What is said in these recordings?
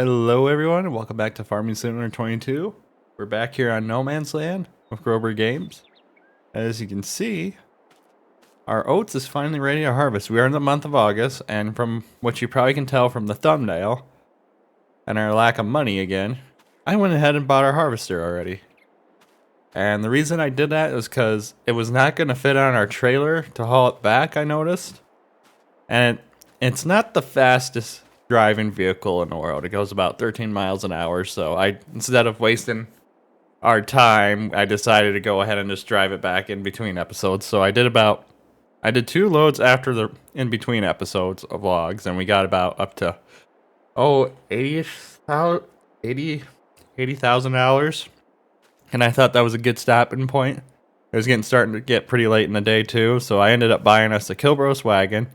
Hello everyone and welcome back to Farming Simulator 22. We're back here on No Man's Land with Grober Games. As you can see, our oats is finally ready to harvest. We are in the month of August, and from what you probably can tell from the thumbnail and our lack of money again, I went ahead and bought our harvester already. And the reason I did that is because it was not going to fit on our trailer to haul it back, I noticed. And it's not the fastest driving vehicle in the world. It goes about 13 miles an hour, so instead of wasting our time, I decided to go ahead and just drive it back in between episodes. So I did 2 loads after the in between episodes of logs, and we got about up to $80,000, and I thought that was a good stopping point. It was starting to get pretty late in the day too, so I ended up buying us a Kilbros wagon.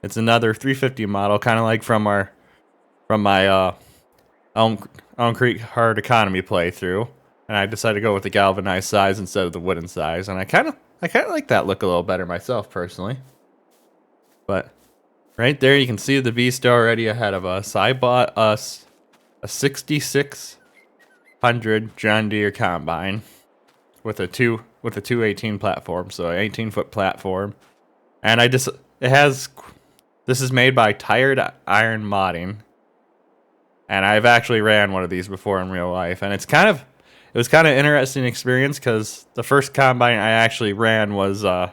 It's another 350 model, kind of like from my Elm Creek Hard Economy playthrough, and I decided to go with the galvanized size instead of the wooden size, and I kind of like that look a little better myself personally. But right there, you can see the beast already ahead of us. I bought us a 6600 John Deere combine with a 218 platform, so an 18-foot platform, and this is made by Tired Iron Modding, and I've actually ran one of these before in real life, and it was kind of interesting experience because the first combine I actually ran was I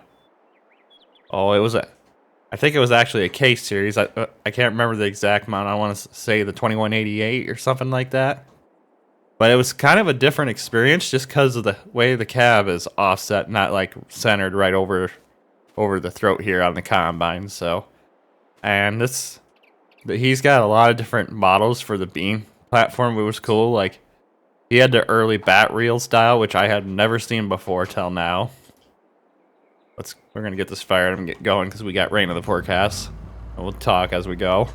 think it was actually a case series. I can't remember the exact amount. I want to say the 2188 or something like that, but it was kind of a different experience just because of the way the cab is offset, not like centered right over the throat here on the combine. So. And he's got a lot of different models for the bean platform. It was cool. Like, he had the early bat reel style, which I had never seen before till now. We're gonna get this fired and get going because we got rain in the forecast. And we'll talk as we go.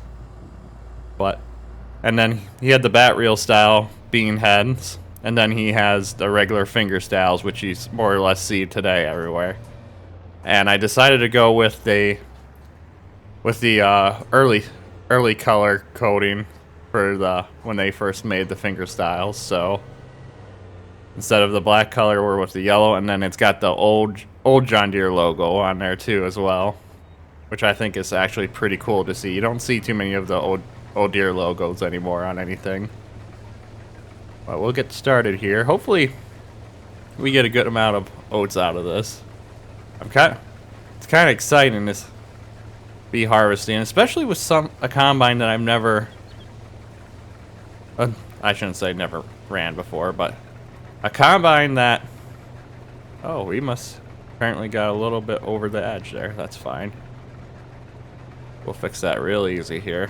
And then he had the bat reel style bean heads, and then he has the regular finger styles, which you more or less see today everywhere. And I decided to go with the early color coding for when they first made the finger styles. So instead of the black color, we're with the yellow, and then it's got the old John Deere logo on there too as well, which I think is actually pretty cool to see. You don't see too many of the old Deere logos anymore on anything. But we'll get started here. Hopefully we get a good amount of oats out of this. It's kind of exciting this be harvesting, especially with a combine that I've never I shouldn't say never ran before, but a combine that we must apparently got a little bit over the edge there. That's fine, we'll fix that real easy here.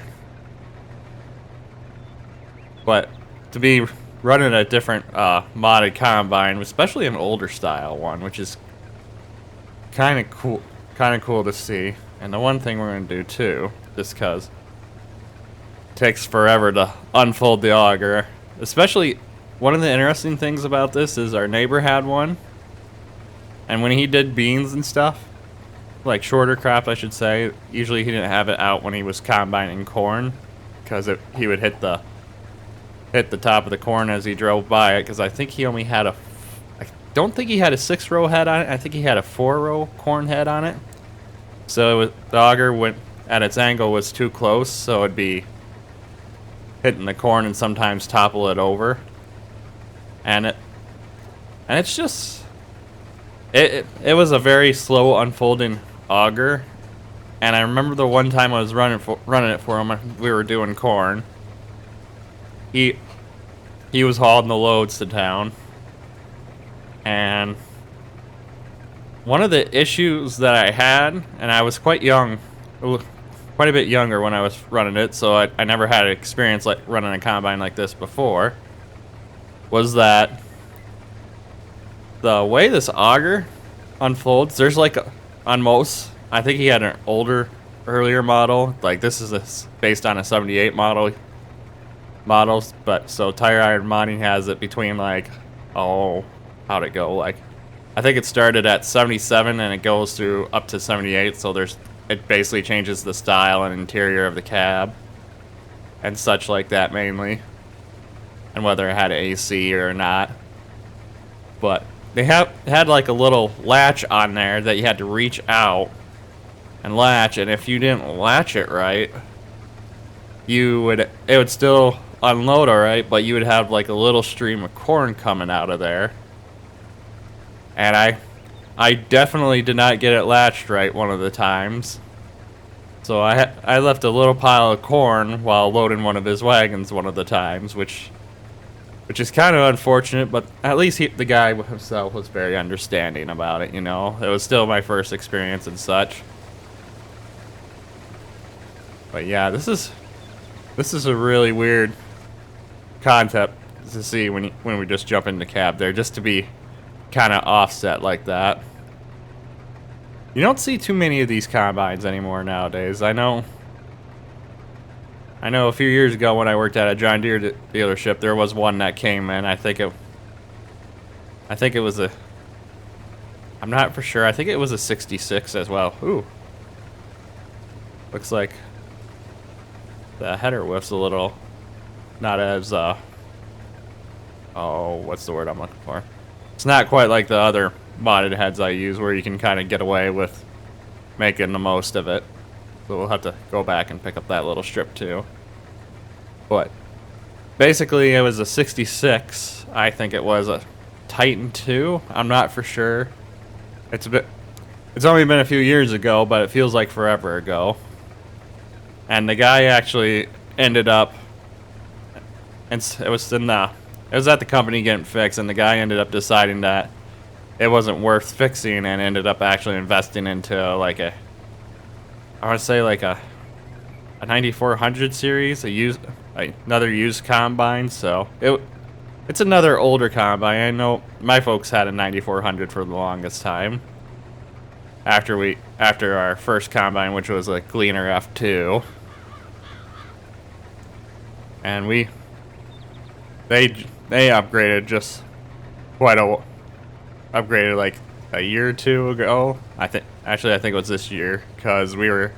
But to be running a different modded combine, especially an older style one, which is kind of cool to see. And the one thing we're going to do too, just because it takes forever to unfold the auger. Especially, one of the interesting things about this is our neighbor had one. And when he did beans and stuff, like shorter crop I should say, usually he didn't have it out when he was combining corn, because he would hit the top of the corn as he drove by it, because I think he only had I don't think he had a 6-row head on it. I think he had a 4-row corn head on it. So the auger went at its angle was too close, so it'd be hitting the corn and sometimes topple it over. And it's just it was a very slow unfolding auger. And I remember the one time I was running it for him, we were doing corn. He was hauling the loads to town, and one of the issues that I had, and I was quite a bit younger when I was running it, so I never had experience like running a combine like this before, was that the way this auger unfolds, there's like on most, I think he had an earlier model, like this is based on a 78 models, but so Tire Iron Modding has it between like, how'd it go, like I think it started at 77 and it goes through up to 78, so it basically changes the style and interior of the cab. and such like that mainly, and whether it had AC or not. But they had like a little latch on there that you had to reach out and latch, and if you didn't latch it right, it would still unload alright, but you would have like a little stream of corn coming out of there. And I definitely did not get it latched right one of the times. So I left a little pile of corn while loading one of his wagons one of the times, which is kind of unfortunate, but at least the guy himself was very understanding about it, you know. It was still my first experience and such. But yeah, this is a really weird concept to see when we just jump in the cab there, just to be kind of offset like that. You don't see too many of these combines anymore nowadays. I know a few years ago when I worked at a John Deere dealership, there was one that came in. I think it was I'm not for sure. I think it was a 66 as well. Ooh. Looks like the header whiff's a little not as oh, what's the word I'm looking for? It's not quite like the other modded heads I use where you can kind of get away with making the most of it. So we'll have to go back and pick up that little strip too. But basically it was a 66. I think it was a Titan 2. I'm not for sure. It's only been a few years ago, but it feels like forever ago. And the guy actually ended up, and it was at the company getting fixed, and the guy ended up deciding that it wasn't worth fixing and ended up actually investing into like I want to say like a 9400 series, another used combine. So it's another older combine. I know my folks had a 9400 for the longest time. After our first combine, which was a Gleaner F2, and they upgraded just upgraded like a year or two ago. I think it was this year, because it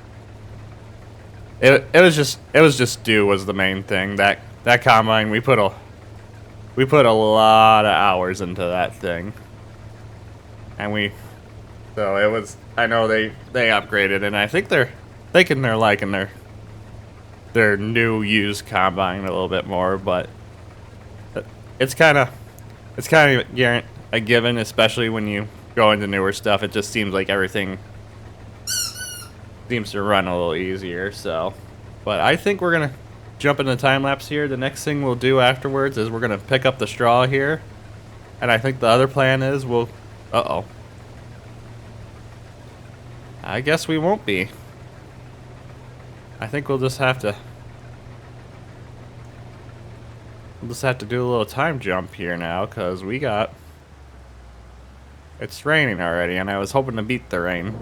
was just due was the main thing. That combine, we put a lot of hours into that thing, and so it was. I know they upgraded, and I think they're liking their new used combine a little bit more, but it's kind of a given, especially when you go into newer stuff. It just seems like everything seems to run a little easier. So, but I think we're gonna jump into time lapse here. The next thing we'll do afterwards is we're gonna pick up the straw here, and I think the other plan is I guess we won't be. I think we'll just have to do a little time jump here now, because it's raining already, and I was hoping to beat the rain.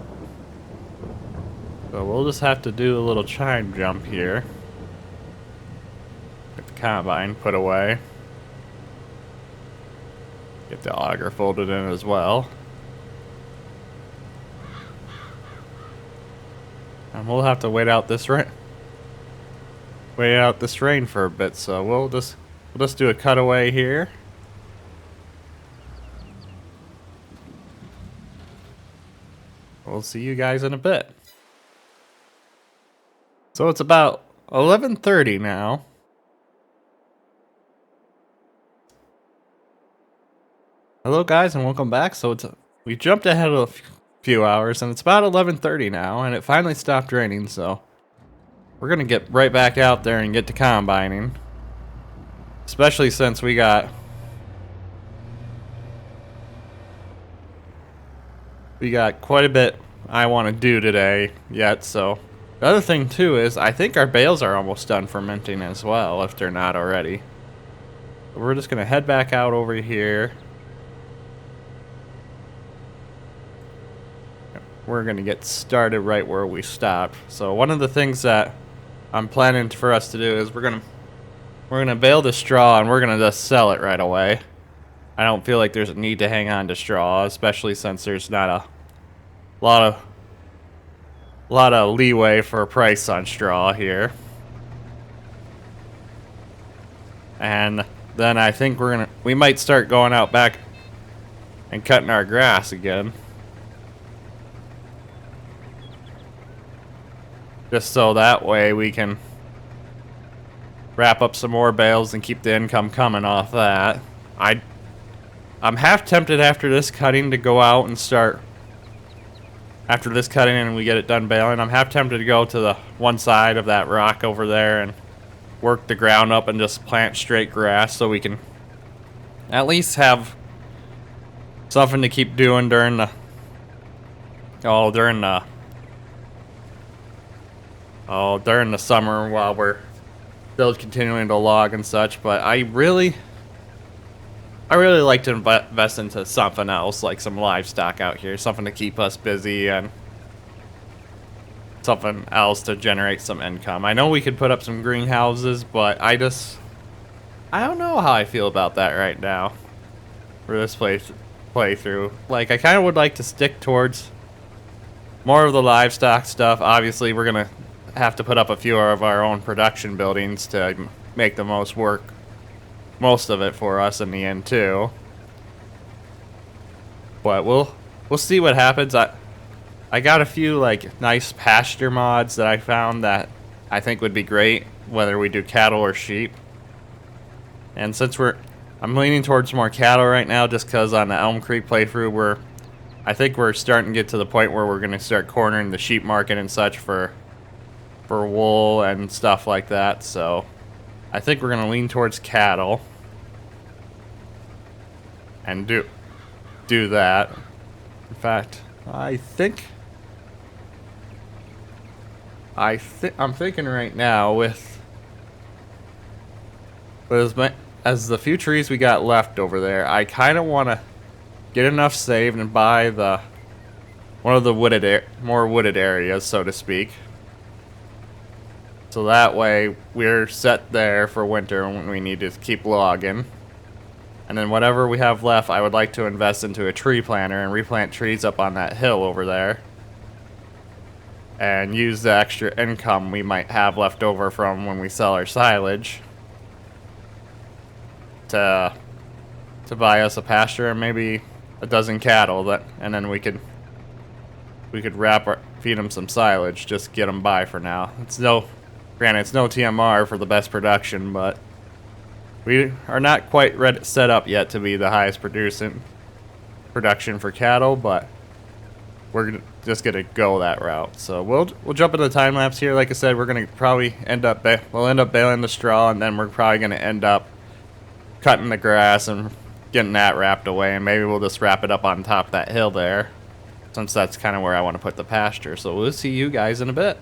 So we'll just have to do a little time jump here. Get the combine put away. Get the auger folded in as well. And we'll have to wait out this rain for a bit, so we'll just do a cutaway here. We'll see you guys in a bit. So it's about 11:30 now. Hello guys, and welcome back. So we jumped ahead of a few hours, and it's about 11:30 now, and it finally stopped raining, so we're gonna get right back out there and get to combining. Especially since we got quite a bit I want to do today yet. So the other thing too is I think our bales are almost done fermenting as well, if they're not already. We're just gonna head back out over here. We're gonna get started right where we stopped. So one of the things that I'm planning for us to do is we're gonna bale the straw, and we're gonna just sell it right away. I don't feel like there's a need to hang on to straw, especially since there's not a lot of leeway for a price on straw here. And then I think we might start going out back and cutting our grass again. Just so that way we can wrap up some more bales and keep the income coming off that. I'm half tempted after this cutting to go out and start. After this cutting and we get it done baling, I'm half tempted to go to the one side of that rock over there and work the ground up and just plant straight grass so we can at least have something to keep doing during the summer while we're still continuing to log and such. But I really like to invest into something else, like some livestock out here, something to keep us busy and something else to generate some income. I know we could put up some greenhouses, but I don't know how I feel about that right now for this playthrough. Like, I kind of would like to stick towards more of the livestock stuff. Obviously, we're gonna have to put up a few of our own production buildings to make the most of it for us in the end too. But we'll see what happens. I got a few like nice pasture mods that I found that I think would be great whether we do cattle or sheep. And since I'm leaning towards more cattle right now just because on the Elm Creek playthrough I think we're starting to get to the point where we're going to start cornering the sheep market and such for wool and stuff like that. So I think we're going to lean towards cattle and do that. In fact, I'm thinking right now as the few trees we got left over there, I kind of want to get enough saved and buy one of the more wooded areas, so to speak. So that way we're set there for winter when we need to keep logging. And then whatever we have left, I would like to invest into a tree planter and replant trees up on that hill over there. And use the extra income we might have left over from when we sell our silage to buy us a pasture and maybe a dozen cattle, and then we could feed them some silage, just get them by for now. Granted, it's no TMR for the best production, but we are not quite set up yet to be the highest production for cattle, but we're just gonna go that route. So we'll jump into the time lapse here. Like I said, we're gonna probably end up baling the straw, and then we're probably gonna end up cutting the grass and getting that wrapped away, and maybe we'll just wrap it up on top of that hill there, since that's kind of where I want to put the pasture. So we'll see you guys in a bit.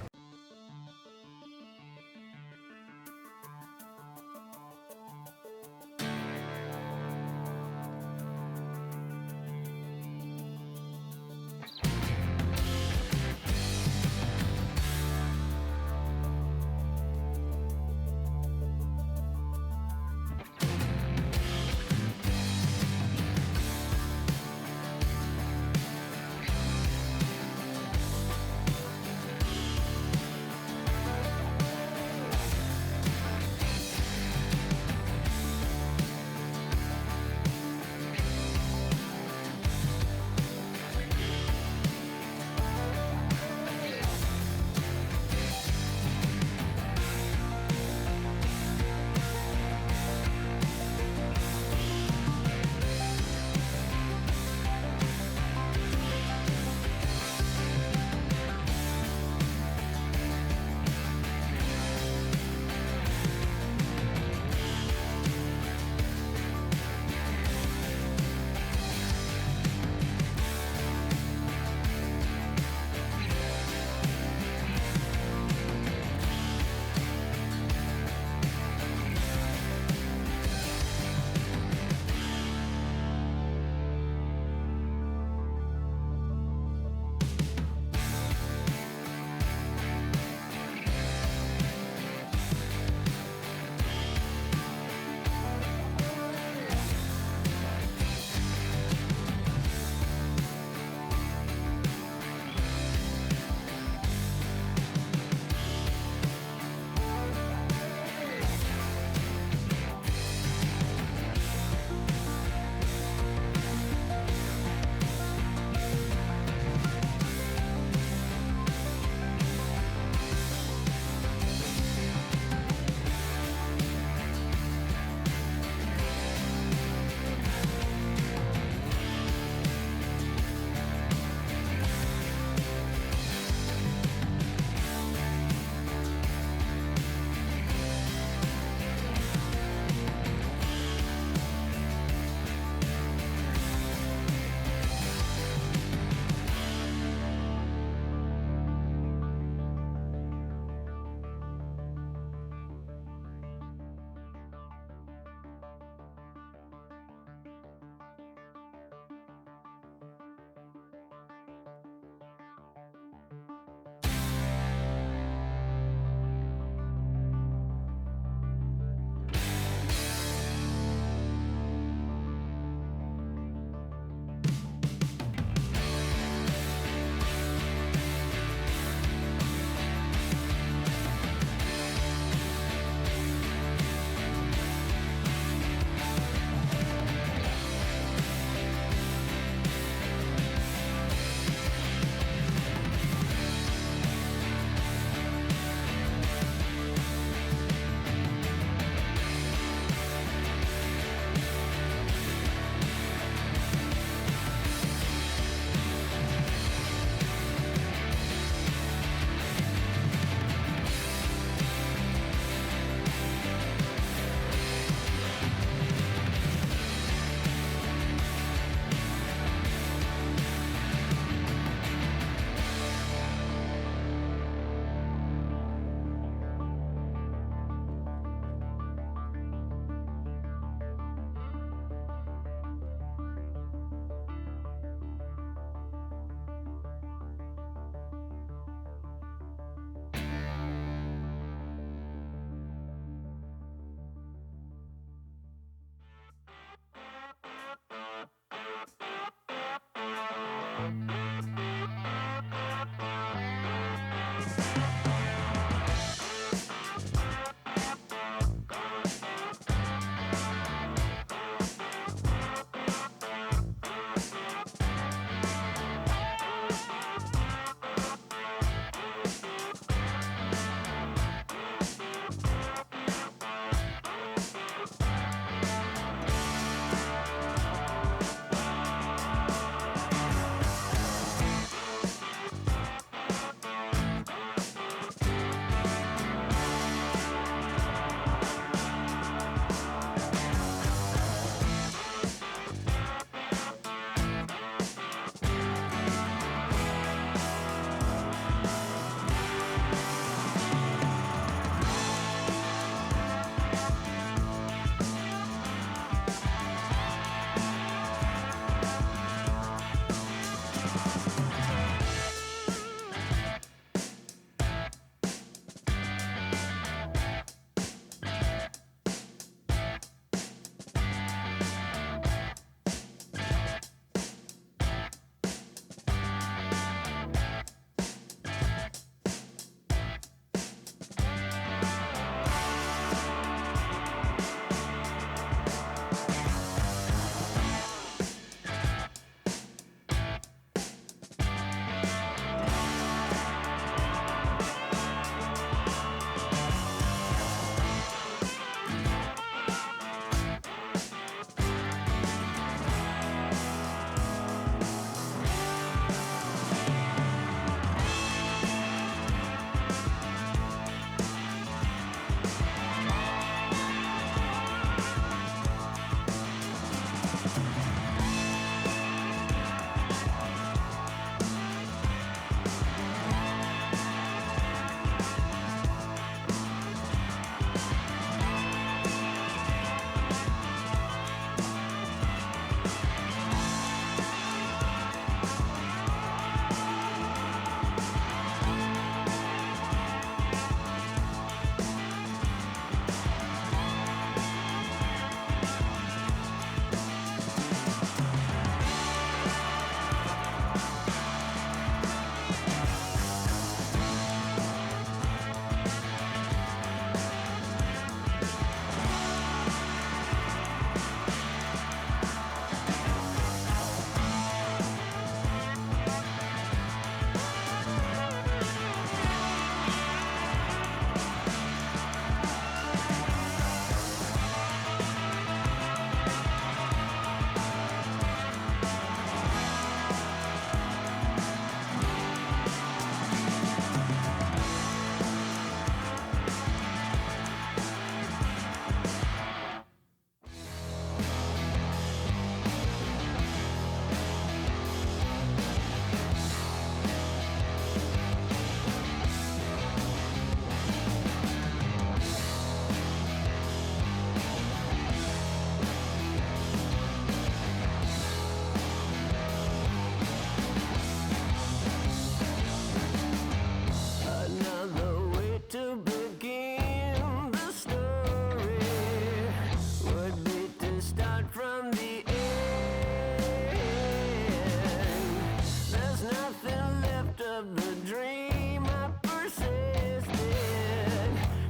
dream, I persisted.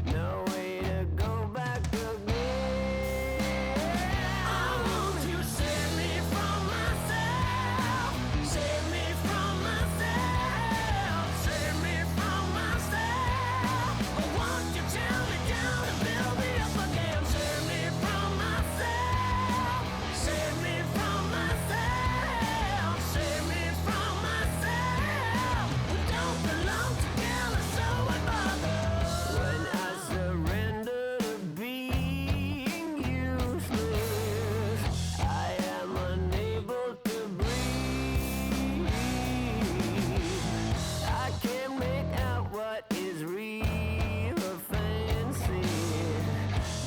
No way to go back again. I want you to save me from myself. Save me from myself. Save me from myself. I want you to tear me down and build me up again. Save me from myself. Save me from myself. Save me from myself. We don't belong together, so I bother. When I surrender to being useless, I am unable to breathe. I can't make out what is real or fancy.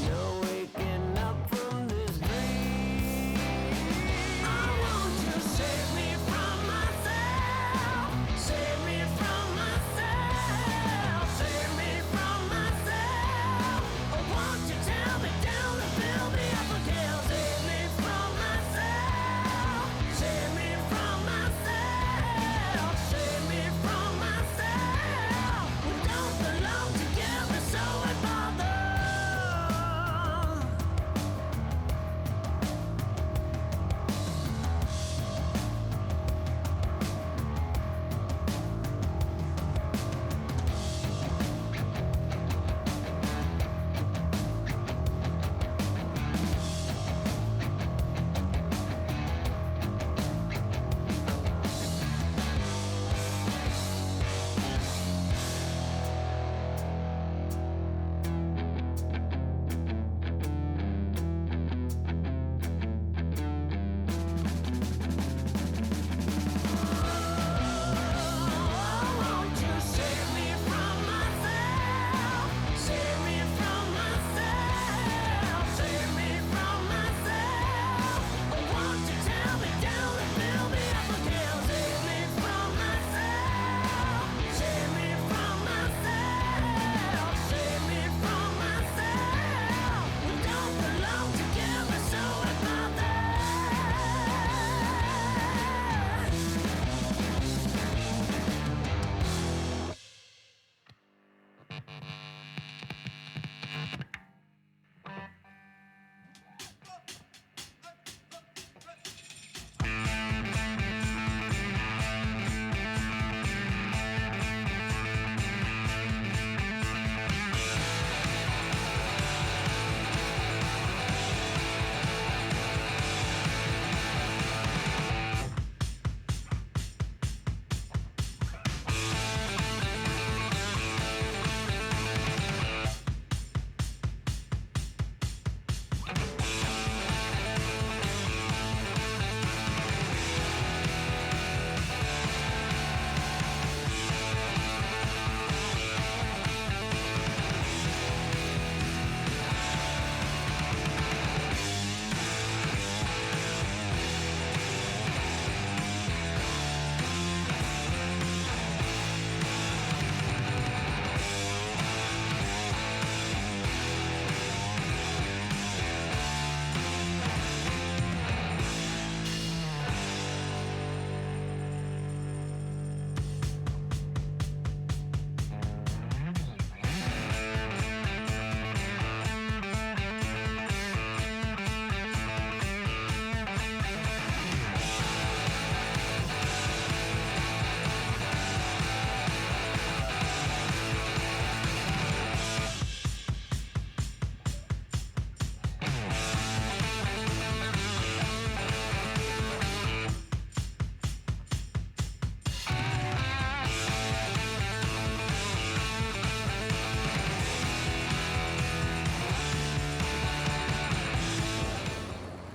No waking up from this dream. I want you to save me from myself. Save me from myself. Save me from myself. I want you to tear me down and build me up again. Save me from myself. Save me from myself. Save me from myself. We don't belong together, so I bother.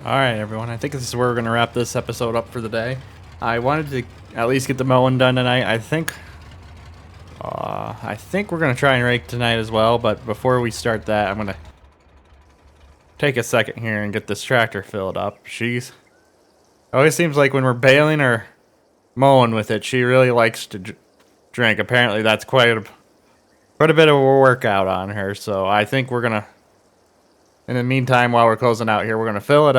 All right, everyone. I think this is where we're going to wrap this episode up for the day. I wanted to at least get the mowing done tonight. I think we're going to try and rake tonight as well. But before we start that, I'm going to take a second here and get this tractor filled up. It always seems like when we're baling or mowing with it, she really likes to drink. Apparently, that's quite a bit of a workout on her. So I think we're going to, in the meantime, while we're closing out here, we're going to fill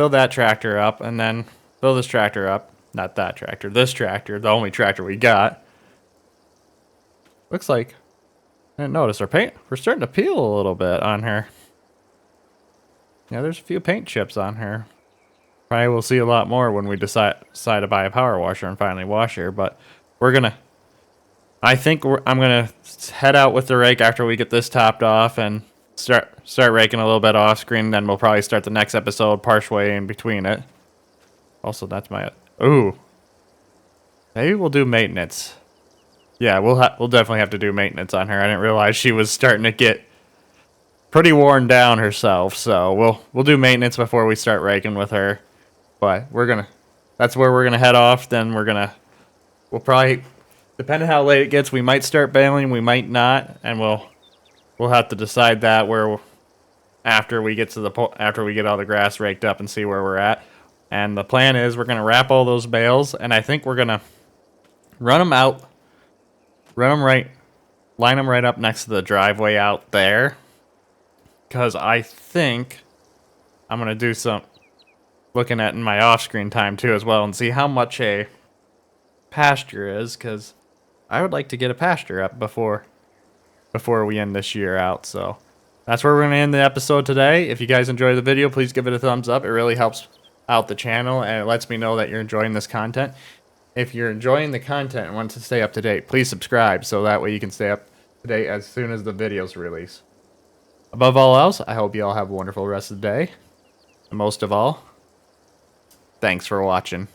that tractor up, and then fill this tractor up. Not that tractor, this tractor, the only tractor we got. Looks like I didn't notice our paint. We're starting to peel a little bit on her. Yeah, there's a few paint chips on her. Probably we'll see a lot more when we decide to buy a power washer and finally wash her. But we're gonna. I think I'm gonna head out with the rake after we get this topped off and start raking a little bit off screen. Then we'll probably start the next episode partially in between it. Also, that's my. Ooh. Maybe we'll do maintenance. Yeah, we'll definitely have to do maintenance on her. I didn't realize she was starting to get pretty worn down herself. So we'll do maintenance before we start raking with her. But that's where we're gonna head off. Then we'll probably, depending how late it gets, we might start baling, we might not, and we'll have to decide that after we get after we get all the grass raked up and see where we're at. And the plan is we're gonna wrap all those bales, and I think we're gonna run them out, line them right up next to the driveway out there, because I think I'm gonna do some looking at in my off-screen time too as well and see how much a pasture is, because I would like to get a pasture up before we end this year out. So that's where we're going to end the episode today. If you guys enjoyed the video, please give it a thumbs up. It really helps out the channel and it lets me know that you're enjoying this content. If you're enjoying the content and want to stay up to date, please subscribe so that way you can stay up to date as soon as the videos release. Above all else, I hope you all have a wonderful rest of the day. And most of all, thanks for watching.